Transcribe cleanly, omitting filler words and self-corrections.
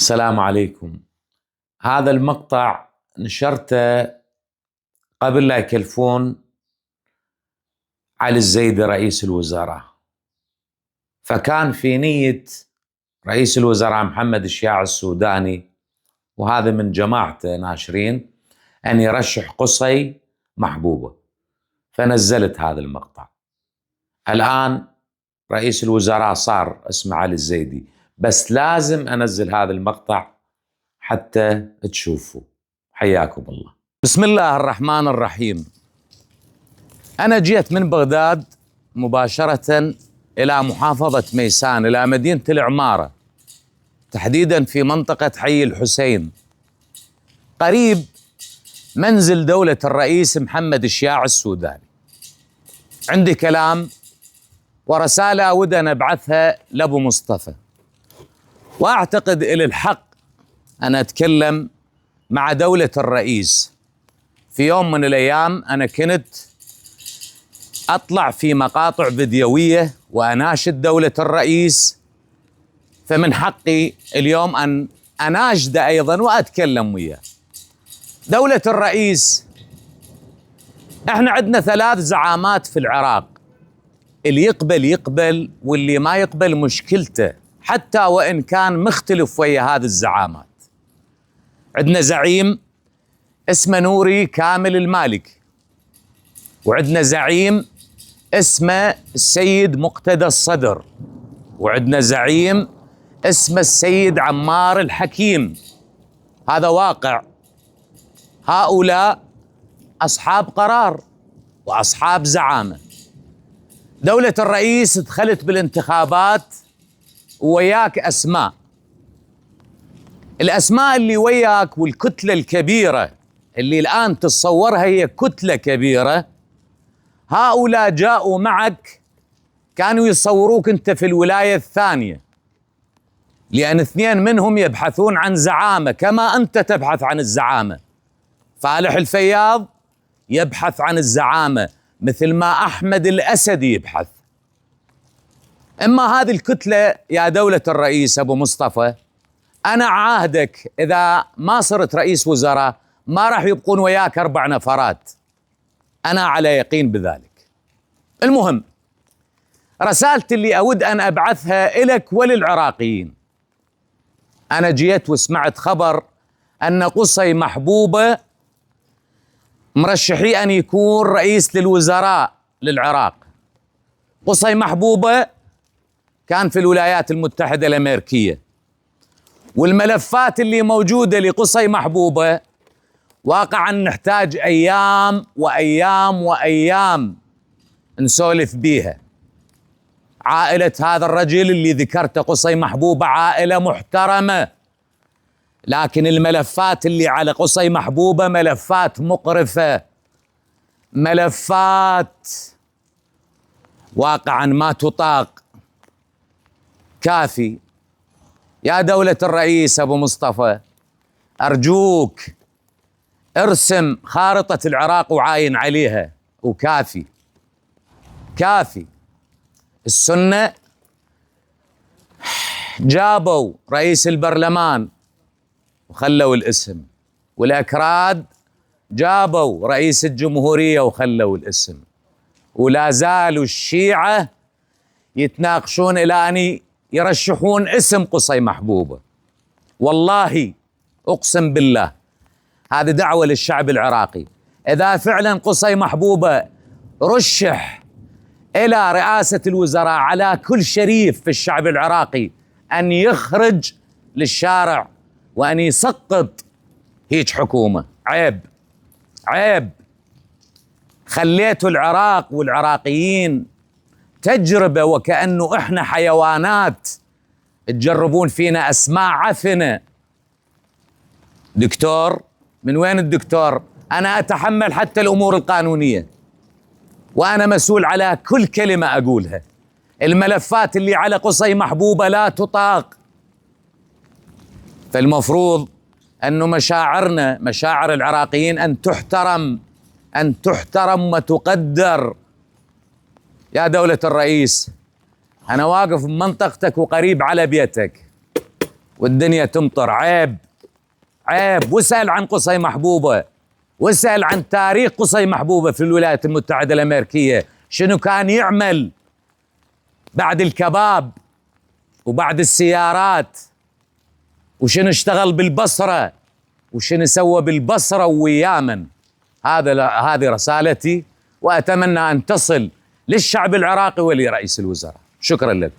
السلام عليكم. هذا المقطع نشرته قبل لا يكلفون علي الزيدي رئيس الوزراء، فكان في نية رئيس الوزراء محمد الشياع السوداني، وهذا من جماعته ناشرين، أن يرشح قصي محبوبة، فنزلت هذا المقطع. الآن رئيس الوزراء صار اسمه علي الزيدي، بس لازم أنزل هذا المقطع حتى تشوفوا. حياكم الله. بسم الله الرحمن الرحيم. أنا جيت من بغداد مباشرة إلى محافظة ميسان، إلى مدينة العمارة، تحديدا في منطقة حي الحسين، قريب منزل دولة الرئيس محمد الشياع السوداني. عندي كلام ورسالة أود أن أبعثها لأبو مصطفى، وأعتقد إلى الحق أن أتكلم مع دولة الرئيس. في يوم من الأيام أنا كنت أطلع في مقاطع فيديوية وأناشد دولة الرئيس، فمن حقي اليوم أن أناشده أيضا وأتكلم وياه. دولة الرئيس، احنا عندنا 3 زعامات في العراق، اللي يقبل يقبل واللي ما يقبل مشكلته، حتى وإن كان مختلف ويا هذه الزعامات. عندنا زعيم اسمه نوري كامل المالكي، وعندنا زعيم اسمه السيد مقتدى الصدر، وعندنا زعيم اسمه السيد عمار الحكيم. هذا واقع. هؤلاء أصحاب قرار وأصحاب زعامة. دولة الرئيس دخلت بالانتخابات وياك أسماء، الأسماء اللي وياك والكتلة الكبيرة اللي الآن تتصورها هي كتلة كبيرة، هؤلاء جاءوا معك كانوا يصوروك أنت في الولاية الثانية، لأن 2 منهم يبحثون عن زعامة كما أنت تبحث عن الزعامة. فالح الفياض يبحث عن الزعامة مثل ما أحمد الأسدي يبحث. إما هذه الكتلة يا دولة الرئيس أبو مصطفى، أنا عاهدك إذا ما صرت رئيس وزراء ما راح يبقون وياك 4 نفرات، أنا على يقين بذلك. المهم، رسالتي اللي أود أن أبعثها إلك وللعراقيين، أنا جيت وسمعت خبر أن قصي محبوبة مرشحي أن يكون رئيس للوزراء للعراق. قصي محبوبة كان في الولايات المتحدة الأمريكية، والملفات اللي موجودة لقصي محبوبة واقعا نحتاج أيام وأيام وأيام نسولف بيها. عائلة هذا الرجل اللي ذكرته قصي محبوبة عائلة محترمة، لكن الملفات اللي على قصي محبوبة ملفات مقرفة، ملفات واقعا ما تطاق. كافي يا دولة الرئيس أبو مصطفى، أرجوك ارسم خارطة العراق وعاين عليها، وكافي كافي. السنة جابوا رئيس البرلمان وخلوا الاسم، والأكراد جابوا رئيس الجمهورية وخلوا الاسم، ولا زالوا الشيعة يتناقشون إلى أن يرشحون اسم قصي محبوبة. والله أقسم بالله هذه دعوة للشعب العراقي، إذا فعلا قصي محبوبة رشح إلى رئاسة الوزراء، على كل شريف في الشعب العراقي أن يخرج للشارع وأن يسقط هيج حكومة. عيب عيب. خليتوا العراق والعراقيين تجربة وكأنه إحنا حيوانات، تجربون فينا أسماء عفنة. دكتور، من وين الدكتور؟ أنا أتحمل حتى الأمور القانونية، وأنا مسؤول على كل كلمة أقولها. الملفات اللي على قصي محبوبة لا تطاق، فالمفروض أنه مشاعرنا، مشاعر العراقيين، أن تحترم وتقدر. يا دولة الرئيس، أنا واقف بمنطقتك وقريب على بيتك، والدنيا تمطر. عيب عيب. واسأل عن قصي محبوبة، واسأل عن تاريخ قصي محبوبة في الولايات المتحدة الأمريكية، شنو كان يعمل بعد الكباب وبعد السيارات، وشنو اشتغل بالبصرة، وشنو سوى بالبصرة ويامن. هذه رسالتي، وأتمنى أن تصل للشعب العراقي ولرئيس الوزراء. شكرا لك.